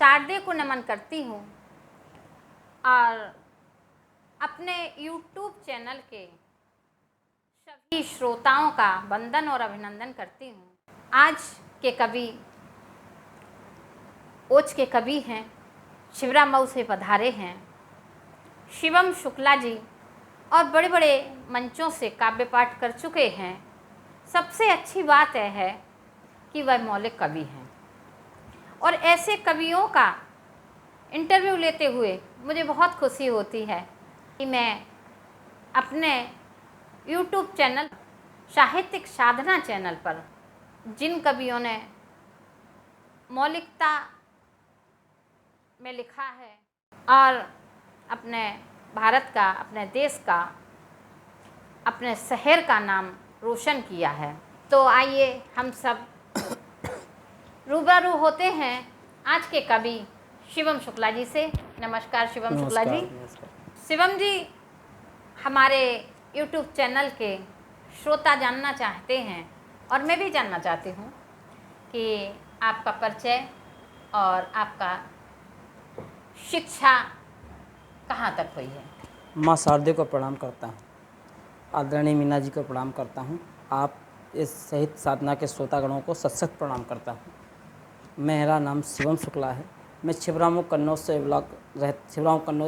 शारदे को नमन करती हूँ और अपने YouTube चैनल के सभी श्रोताओं का वंदन और अभिनंदन करती हूँ। आज के कवि ओज के कवि हैं, शिवरामऊ से पधारे हैं शिवम शुक्ला जी, और बड़े बड़े मंचों से काव्य पाठ कर चुके हैं। सबसे अच्छी बात यह है कि वह मौलिक कवि हैं और ऐसे कवियों का इंटरव्यू लेते हुए मुझे बहुत खुशी होती है कि मैं अपने YouTube चैनल साहित्यिक साधना चैनल पर जिन कवियों ने मौलिकता में लिखा है और अपने भारत का, अपने देश का, अपने शहर का नाम रोशन किया है, तो आइए हम सब रूबरू होते हैं आज के कवि शिवम शुक्ला जी से। नमस्कार शिवम शुक्ला जी। शिवम जी, हमारे YouTube चैनल के श्रोता जानना चाहते हैं और मैं भी जानना चाहती हूँ कि आपका परिचय और आपका शिक्षा कहाँ तक हुई है। माँ शारदे को प्रणाम करता हूँ, आदरणीय मीना जी को प्रणाम करता हूँ, आप इस साहित्य साधना के श्रोतागणों को सत प्रणाम करता हूँ। मेरा नाम शिवम शुक्ला है, मैं छिबरामऊ कन्नौज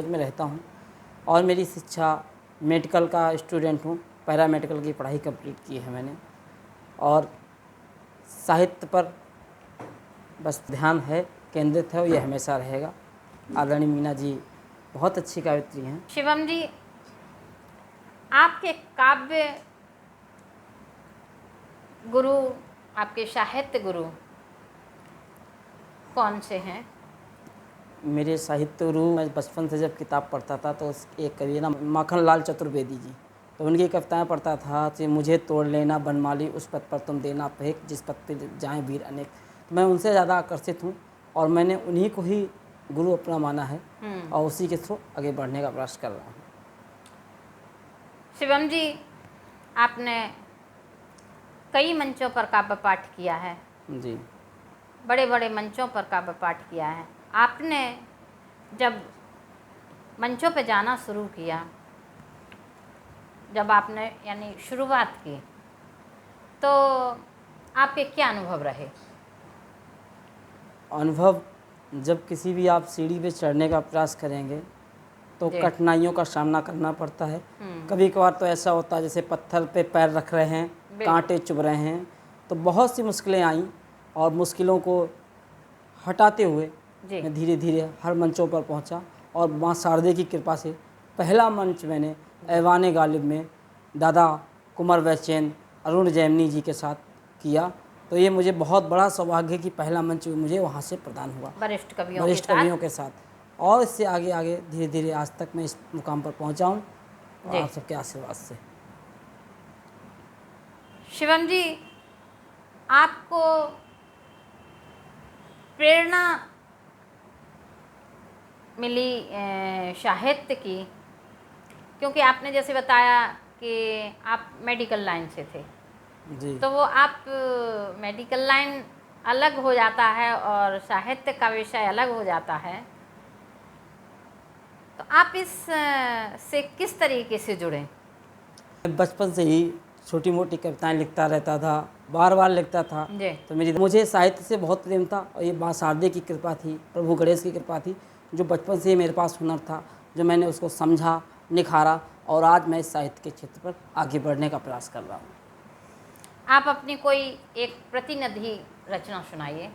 में रहता हूँ और मेरी शिक्षा मेडिकल का स्टूडेंट हूँ। पैरा मेडिकल की पढ़ाई कंप्लीट की है मैंने और साहित्य पर बस ध्यान है, केंद्रित है और यह हमेशा रहेगा। आदरणीय मीना जी बहुत अच्छी कवित्री हैं। शिवम जी, आपके काव्य गुरु, आपके साहित्य गुरु कौन से हैं? मेरे साहित्य गुरु, मैं बचपन से जब किताब पढ़ता था तो एक कवि ना माखन लाल चतुर्वेदी जी, तो उनकी कविताएं पढ़ता था कि मुझे तोड़ लेना बनमाली, उस पथ पर तुम देना फेंक, जिस पथ पर जाएं वीर अनेक। तो मैं उनसे ज़्यादा आकर्षित हूँ और मैंने उन्हीं को ही गुरु अपना माना है और उसी के थ्रू आगे बढ़ने का प्रयास कर रहा हूँ। शिवम जी, आपने कई मंचों पर काव्य पाठ किया है जी, बड़े बड़े मंचों पर काव्य पाठ किया है। आपने जब मंचों पे जाना शुरू किया, जब आपने यानी शुरुआत की, तो आपके क्या अनुभव रहे? अनुभव, जब किसी भी आप सीढ़ी पे चढ़ने का प्रयास करेंगे तो कठिनाइयों का सामना करना पड़ता है। कभी कभार तो ऐसा होता है जैसे पत्थर पे पैर रख रहे हैं, कांटे चुभ रहे हैं, तो बहुत सी मुश्किलें आईं और मुश्किलों को हटाते हुए मैं धीरे धीरे हर मंचों पर पहुंचा और माँ शारदे की कृपा से पहला मंच मैंने ऐवान गालिब में दादा कुंवर वैचैन, अरुण जैमिनी जी के साथ किया। तो ये मुझे बहुत बड़ा सौभाग्य है कि पहला मंच मुझे वहाँ से प्रदान हुआ वरिष्ठ कवियों के साथ। और इससे आगे आगे धीरे धीरे आज तक मैं इस मुकाम पर पहुँचा हूँ और आप सबके आशीर्वाद से। शिवम जी, आपको प्रेरणा मिली साहित्य की, क्योंकि आपने जैसे बताया कि आप मेडिकल लाइन से थे जी, तो वो आप मेडिकल लाइन अलग हो जाता है और साहित्य का विषय अलग हो जाता है, तो आप इस से किस तरीके से जुड़े? बचपन से ही छोटी मोटी कविताएं लिखता रहता था, बार बार लिखता था। तो मुझे साहित्य से बहुत प्रेम था और ये माँ शारदे की कृपा थी, प्रभु गणेश की कृपा थी, जो बचपन से ही मेरे पास हुनर था, जो मैंने उसको समझा, निखारा और आज मैं इस साहित्य के क्षेत्र पर आगे बढ़ने का प्रयास कर रहा हूँ। आप अपनी कोई एक प्रतिनिधि रचना सुनाइए।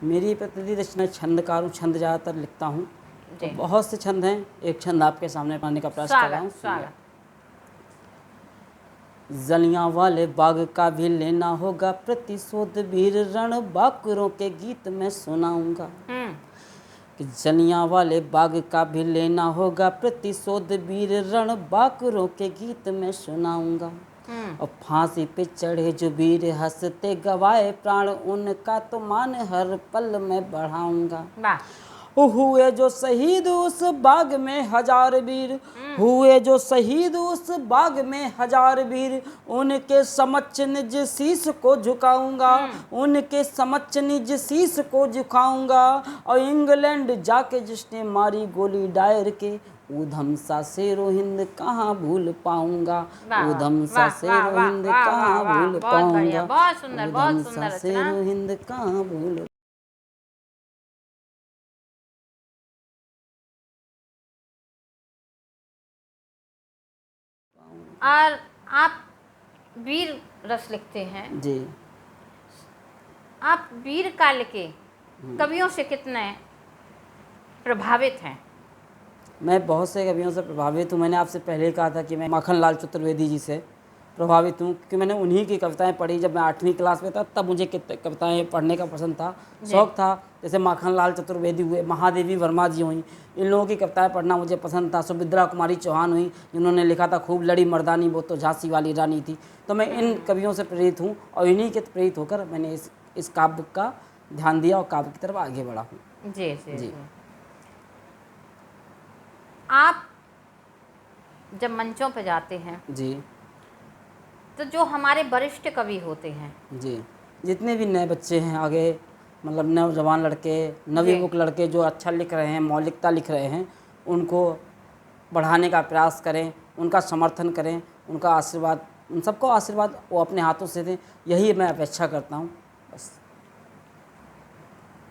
मेरी प्रतिनिधि रचना छंदकार हूँ, छंद ज़्यादातर लिखता हूँ, तो बहुत से छंद हैं। एक छंद आपके सामने पाने का प्रयास कर रहा हूँ। जलियांवाले बाग का भी लेना होगा प्रतिशोध, वीर रण बाकुरों के गीत में सुनाऊंगा। कि जलियांवाले बाग का भी लेना होगा प्रतिशोध, वीर रण बाकुरों के गीत में सुनाऊंगा। और फांसी पे चढ़े जो वीर हंसते गवाए प्राण, उनका तो मान हर पल में बढ़ाऊंगा। हुए जो शहीद उस बाग में हजार वीर, हुए जो शहीद उस बाग में हजार वीर, उनके समक्ष निज शीश को झुकाऊंगा, उनके समक्ष निज शीश को झुकाऊंगा। और इंग्लैंड जाके जिसने मारी गोली डायर के, ऊधम सा शेरो हिंद कहाँ भूल पाऊंगा, ऊधम सा शेरो हिंद कहाँ भूल पाऊंगा, बहुत सुंदर, बहुत ऊधम सुंदर सा रचना। शेरो हिंद कहाँ भूल। और आप वीर रस लिखते हैं, जी। आप वीर काल के कवियों से कितने प्रभावित हैं? मैं बहुत से कवियों से प्रभावित हूँ। मैंने आपसे पहले ही कहा था कि मैं माखनलाल चतुर्वेदी जी से प्रभावित हूँ, क्योंकि मैंने उन्हीं की कविताएं पढ़ी। जब मैं 8वीं क्लास में था तब मुझे कविताएं पढ़ने का पसंद था, शौक़ था। जैसे माखनलाल चतुर्वेदी हुए, महादेवी वर्मा जी हुई, इन लोगों की कविताएं पढ़ना मुझे पसंद था। सुभद्रा कुमारी चौहान हुई, जिन्होंने लिखा था खूब लड़ी मर्दानी वो तो झांसी वाली रानी थी। तो मैं इन कवियों से प्रेरित हूँ और इन्हीं के प्रेरित होकर मैंने इस काव्य का ध्यान दिया और काव्य की तरफ आगे बढ़ा हूँ। जी जी जी। आप जब मंचों पर जाते हैं जी, तो जो हमारे वरिष्ठ कवि होते हैं जी, जितने भी नए बच्चे हैं आगे, मतलब नौजवान लड़के, नवयुवक लड़के जो अच्छा लिख रहे हैं, मौलिकता लिख रहे हैं, उनको बढ़ाने का प्रयास करें, उनका समर्थन करें, उनका आशीर्वाद, उन सबको आशीर्वाद वो अपने हाथों से दें, यही मैं अपेक्षा करता हूँ बस।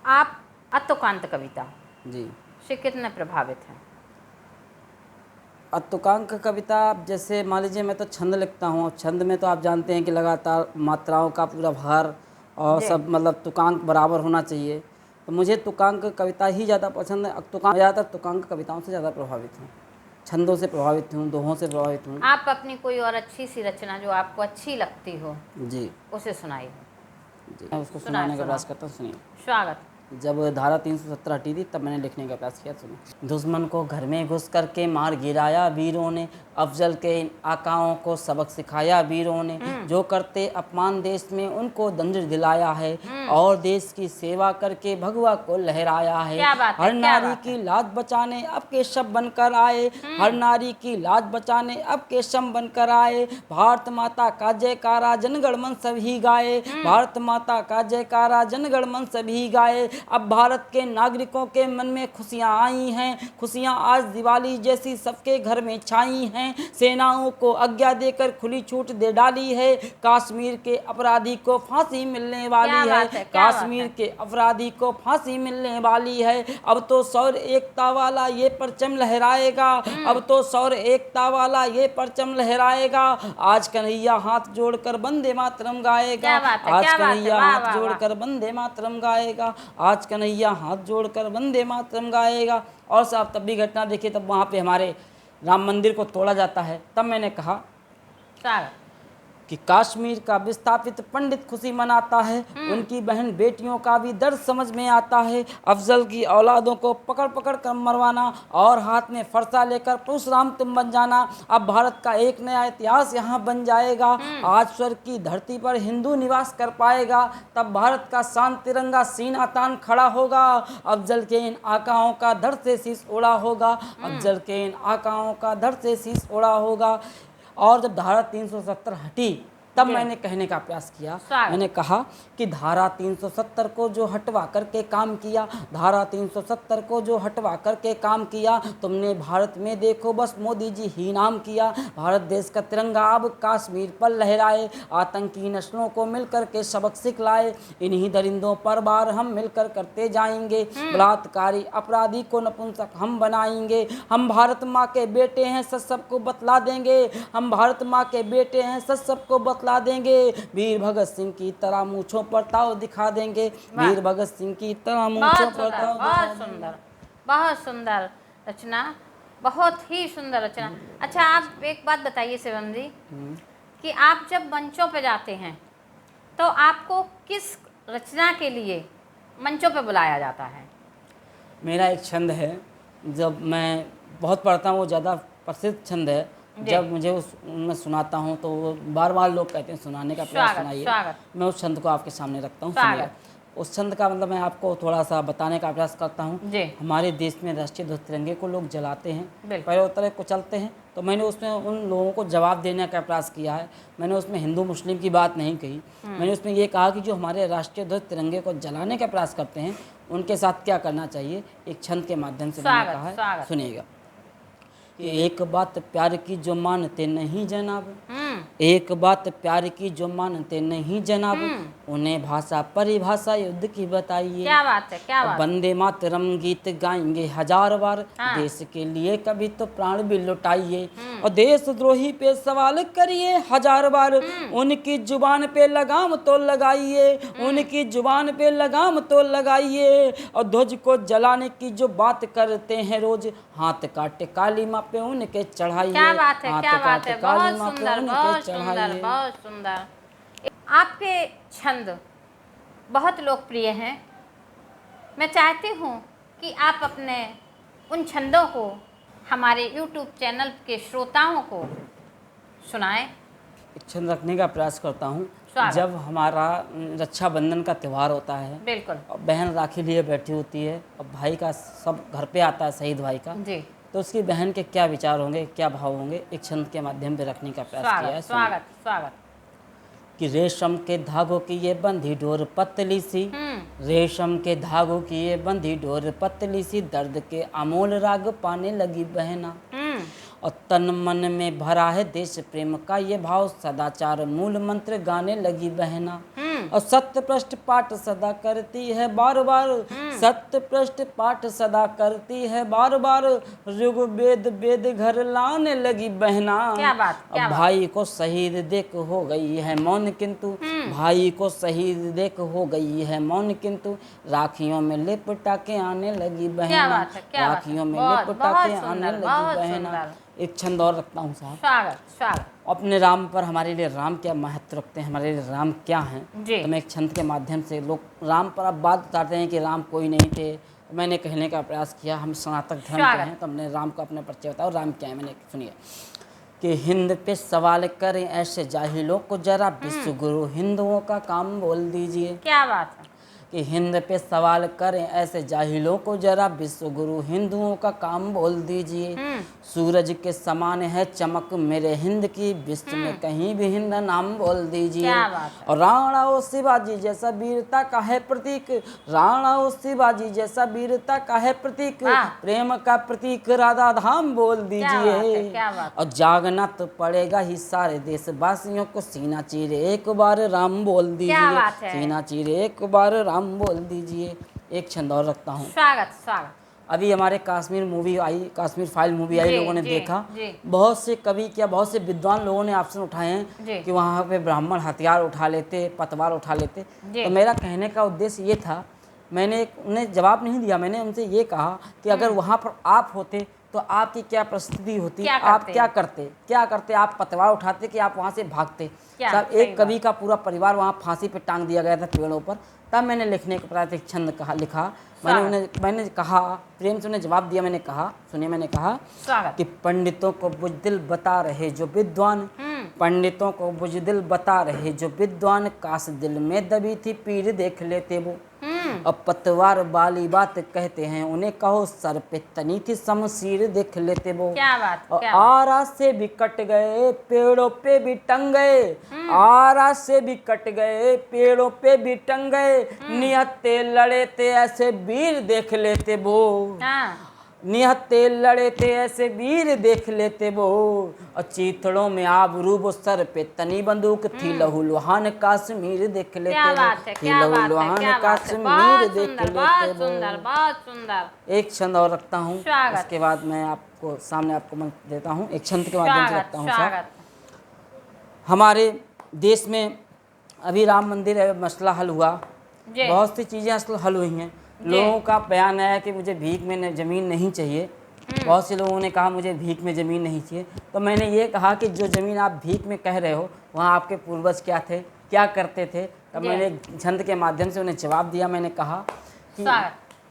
आप अतुकांत कविता जी, से कितने प्रभावित हैं? अतुकांत कविता, जैसे मान लीजिए मैं तो छंद लिखता हूँ, छंद में तो आप जानते हैं कि लगातार मात्राओं का पूरा भार और सब मतलब तुकांक बराबर होना चाहिए। तो मुझे तुकांक कविता ही ज़्यादा पसंद है। तुकांक ज़्यादातर तुकांक कविताओं से ज़्यादा प्रभावित हूँ, छंदों से प्रभावित हूँ, दोहों से प्रभावित हूँ। आप अपनी कोई और अच्छी सी रचना जो आपको अच्छी लगती हो जी उसे सुनाइए। जी, मैं उसको सुनाने का प्रयास करता हूँ, सुनिए। स्वागत। जब धारा 370 हटी थी तब मैंने लिखने का प्रयास किया। सुनो। दुश्मन को घर में घुस करके मार गिराया वीरों ने, अफजल के इन आकाओं को सबक सिखाया वीरों ने, जो करते अपमान देश में उनको दंड दिलाया है, और देश की सेवा करके भगवा को लहराया है। हर नारी की लाज बचाने अब केशव बनकर आए, हर नारी की लाज बचाने अब केशव बनकर आए। भारत माता का जयकारा जनगण मन सभी गाए, भारत माता का जयकारा जनगण मन सभी गाए। अब भारत के नागरिकों के मन में खुशियां आई हैं, खुशियां आज दिवाली जैसी सबके घर में छाई हैं। सेनाओं को आज्ञा देकर खुली छूट दे डाली है, कश्मीर के अपराधी को फांसी मिलने वाली है, कश्मीर के अपराधी को फांसी मिलने वाली है। अब तो शौर्य एकता वाला ये परचम लहराएगा, अब तो शौर्य एकता वाला ये परचम लहराएगा। आज कन्हैया हाथ जोड़कर वंदे मातरम गाएगा, आज कन्हैया हाथ जोड़कर वंदे मातरम गाएगा, आज कन्हैया हाथ जोड़कर वंदे मातरम गाएगा। और साहब तब भी घटना देखिए, तब वहाँ पे हमारे राम मंदिर को तोड़ा जाता है। तब मैंने कहा कि कश्मीर का विस्थापित पंडित खुशी मनाता है, उनकी बहन बेटियों का भी दर्द समझ में आता है। अफजल की औलादों को पकड़ पकड़ कर मरवाना और हाथ में फरसा लेकर परशुराम तुम बन जाना। अब भारत का एक नया इतिहास यहाँ बन जाएगा, आज स्वर्ग की धरती पर हिंदू निवास कर पाएगा। तब भारत का शांत तिरंगा सीना तान खड़ा होगा, अफजल के इन आकाओं का दर्द से शीश ओढ़ा होगा, अफजल के इन आकाओं का दर्द से शीश ओढ़ा होगा। और जब धारा 370 हटी तब मैंने कहने का प्रयास किया, मैंने कहा कि धारा 370 को जो हटवा करके काम किया, धारा 370 को जो हटवा करके काम किया, तुमने भारत में देखो बस मोदी जी ही नाम किया। भारत देश का तिरंगा अब कश्मीर पर लहराए, आतंकी नस्लों को मिलकर के सबक सिखलाए, इन्हीं दरिंदों पर बार हम मिलकर करते जाएंगे, बलात्कारी अपराधी को नपुंसक हम बनाएंगे। हम भारत माँ के बेटे हैं, सच सबको बतला देंगे, हम भारत माँ के बेटे हैं, सच सबको बतला देंगे। वीर भगत सिंह की तरह मूंछों पर ताव दिखा देंगे, वीर भगत सिंह की तरह मूंछों पर ताव। बहुत सुंदर, बहुत सुंदर रचना, बहुत ही सुंदर रचना। अच्छा, आप एक बात बताइए शिवम जी कि आप जब मंचों पे जाते हैं तो आपको किस रचना के लिए मंचों पे बुलाया जाता है? मेरा एक छंद है, जब मैं बहुत पढ़ता हूँ, वो ज़्यादा प्रसिद्ध छंद है। जब मुझे मैं सुनाता हूँ तो वो बार बार लोग कहते हैं सुनाने का प्रयास सुनाइए। मैं उस छंद को आपके सामने रखता हूँ, सुनिए। उस छंद का मतलब मैं आपको थोड़ा सा बताने का प्रयास करता हूँ। जी। हमारे देश में राष्ट्रीय ध्वज तिरंगे को लोग जलाते हैं, बिल्कुल। पैरों तरह को चलते हैं, तो मैंने उसमें उन लोगों को जवाब देने का प्रयास किया है। मैंने उसमें हिंदू मुस्लिम की बात नहीं कही, मैंने उसमें ये कहा कि जो हमारे राष्ट्रीय ध्वज तिरंगे को जलाने का प्रयास करते हैं उनके साथ क्या करना चाहिए, एक छंद के माध्यम से मैंने कहा है, सुनिएगा। एक बात प्यार की जो मानते नहीं जनाब, एक बात प्यार की जो मानते नहीं जनाब, उन्हें भाषा परिभाषा युद्ध की बताइए। क्या बात है, क्या बात। वंदे मातरम गीत गाएंगे 1000 बार, देश के लिए कभी तो प्राण भी लुटाइए। और देशद्रोही पे सवाल करिए 1000 बार, उनकी जुबान पे लगाम तो लगाइए, उनकी जुबान पे लगाम तो लगाइए। और ध्वज को जलाने की जो बात करते हैं रोज, हाथ काटे काली माँ पे उनके चढ़ाइए। क्या बात है, क्या बात है, बहुत काली माँ पे सुंदर, उनके बहुत सुंदर, चढ़ाइए। बहुत सुंदर। आपके छंद बहुत लोकप्रिय हैं। मैं चाहती हूँ कि आप अपने उन छंदों को हमारे YouTube चैनल के श्रोताओं को सुनाएं। एक छंद रखने का प्रयास करता हूँ। स्वागत। जब हमारा रक्षाबंधन का त्यौहार होता है, बिल्कुल। और बहन राखी लिए बैठी होती है और भाई का सब घर पे आता है, शहीद भाई का, जी। तो उसकी बहन के क्या विचार होंगे, क्या भाव होंगे, एक छंद के माध्यम पे रखने का प्रयास किया है। स्वागत, स्वागत। कि रेशम के धागों की ये बंधी डोर पतली सी, रेशम के धागों की ये बंधी डोर पतली सी, दर्द के अमोल राग पाने लगी बहना। और तन मन में भरा है देश प्रेम का ये भाव, सदाचार मूल मंत्र गाने लगी बहना। और सत्य पृष्ठ पाठ सदा करती है बार बार, सत्य पृष्ठ पाठ सदा करती है बार बार, ऋग्वेद वेद घर लाने लगी बहना। क्या बात, क्या अब भाई को शहीद देख हो गई है मौन, किंतु भाई को शहीद देख हो गई है मौन, किंतु राखियों में लिपटा के आने लगी बहना। राखियों में लिपटा के आने लगी बहना। एक छंद और रखता हूँ साहब। स्वागत, स्वागत। अपने राम पर हमारे लिए राम क्या महत्व रखते हैं, हमारे लिए राम क्या हैं, जी। तो मैं एक छंद के माध्यम से, लोग राम पर अब बात बताते हैं कि राम कोई नहीं थे, मैंने कहने का प्रयास किया हम सनातन धर्म के हैं, तो हमने राम को अपने परिचय बताया। राम क्या है मैंने सुनिए। कि हिंद पे सवाल करें ऐसे जाहिलों को जरा, विश्व गुरु हिंदुओं का काम बोल दीजिए। क्या बात है। कि हिंद पे सवाल करें ऐसे जाहिलों को जरा, विश्व गुरु हिंदुओं का काम बोल दीजिए। सूरज के समान है चमक मेरे हिंद की, विश्व में कहीं भी हिंद नाम बोल दीजिए। क्या बात है। और राणा और शिवाजी जैसा वीरता का है प्रतीक, राणा और शिवाजी जैसा वीरता का है प्रतीक, प्रेम का प्रतीक राधा धाम बोल दीजिए। क्या बात। और जागना तो पड़ेगा ही सारे देशवासियों को, सीना चीरे एक बार राम बोल दीजिए, सीना चीरे एक बार राम बोल दीजिए। एक छंद और रखता हूँ। स्वागत, स्वागत। अभी हमारे कश्मीर मूवी आई, कश्मीर फाइल मूवी आई, लोगों ने देखा, बहुत से कवि क्या बहुत से विद्वान लोगों ने ऑप्शन उठाए हैं कि वहाँ पे ब्राह्मण हथियार उठा लेते, पतवार उठा लेते। तो मेरा कहने का उद्देश्य ये था, मैंने उन्हें जवाब नहीं दिया, मैंने उनसे ये कहा कि अगर वहाँ पर आप होते तो आपकी क्या परिस्थिति होती, आप क्या करते, आप पतवार उठाते कि आप वहाँ से भागते। सब एक कवि का पूरा परिवार वहाँ फांसी पे टांग दिया गया था पेड़ों पर। तब मैंने लिखने के प्रयास एक छंद लिखा। मैंने कहा, प्रेम से उन्हें जवाब दिया, मैंने कहा, सुनिए, मैंने कहा कि पंडितों को बुज़दिल बता रहे जो विद्वान, पंडितों को बुज़दिल बता रहे जो विद्वान, काश दिल में दबी थी पीर देख लेते वो। अब पतवार वाली बात कहते हैं उन्हें कहो, सर पे तनी थी शमशीर देख लेते वो। क्या बात, और आरा से भी कट गए पेड़ों पे भी टंग गए, आरा से भी कट गए पेड़ों पे भी टंग गए, निहत्ते लड़े थे ऐसे वीर देख लेते वो। निहत्ते लड़े थे ऐसे वीर देख लेते वो। और चीथड़ों में आबरू वो, सर पे तनी बंदूक थी, लहू लुहान कश्मीर देख लेते वो, थी लहू लुहान कश्मीर देख लेते वो। एक छंद और रखता हूँ, उसके बाद मैं आपको सामने आपको मैं देता हूँ, एक छंद के माध्यम से रखता हूँ साहब। हमारे देश में अभी राम मंदिर मसला हल हुआ, बहुत सी चीज़ें हल हुई हैं। लोगों का बयान है कि मुझे भीख में ज़मीन नहीं चाहिए, बहुत से लोगों ने कहा मुझे भीख में ज़मीन नहीं चाहिए। तो मैंने ये कहा कि जो ज़मीन आप भीख में कह रहे हो, वहाँ आपके पूर्वज क्या थे, क्या करते थे। तब मैंने छंद के माध्यम से उन्हें जवाब दिया, मैंने कहा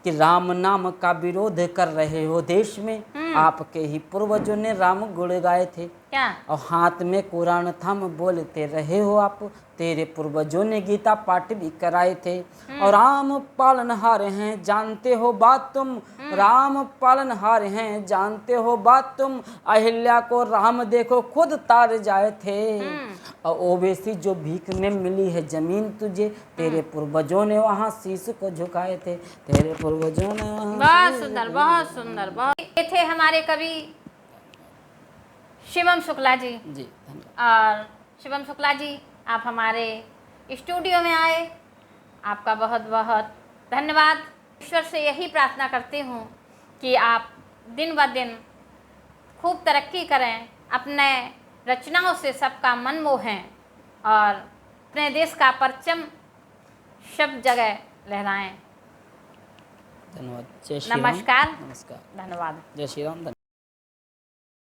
कि राम नाम का विरोध कर रहे हो देश में, आपके ही पूर्वजों ने राम गुण गाए थे। क्या? और हाथ में कुरान थम बोलते रहे हो आप, तेरे पूर्वजों ने गीता पाठ भी कराए थे। और राम पालनहार हैं जानते हो बात तुम, राम पालनहार हैं जानते हो बात तुम, अहिल्या को राम देखो खुद तार जाए थे। और ओवैसी जो भीख में मिली है जमीन तुझे, तेरे पूर्वजों ने वहाँ शीश को झुकाए थे, तेरे पूर्वजों ने वहाँ। बहुत सुंदर, बहुत सुंदर, बहुत। ये थे हमारे कवि शिवम शुक्ला जी। जी धन्यवाद। और शिवम शुक्ला जी, आप हमारे स्टूडियो में आए, आपका बहुत बहुत धन्यवाद। ईश्वर से यही प्रार्थना करती हूँ कि आप दिन ब दिन खूब तरक्की करें, अपने रचनाओं से सबका मन मोहें और अपने देश का परचम सब जगह लहराएं। धन्यवाद। जय श्री राम। नमस्कार, नमस्कार। धन्यवाद। जय श्री राम।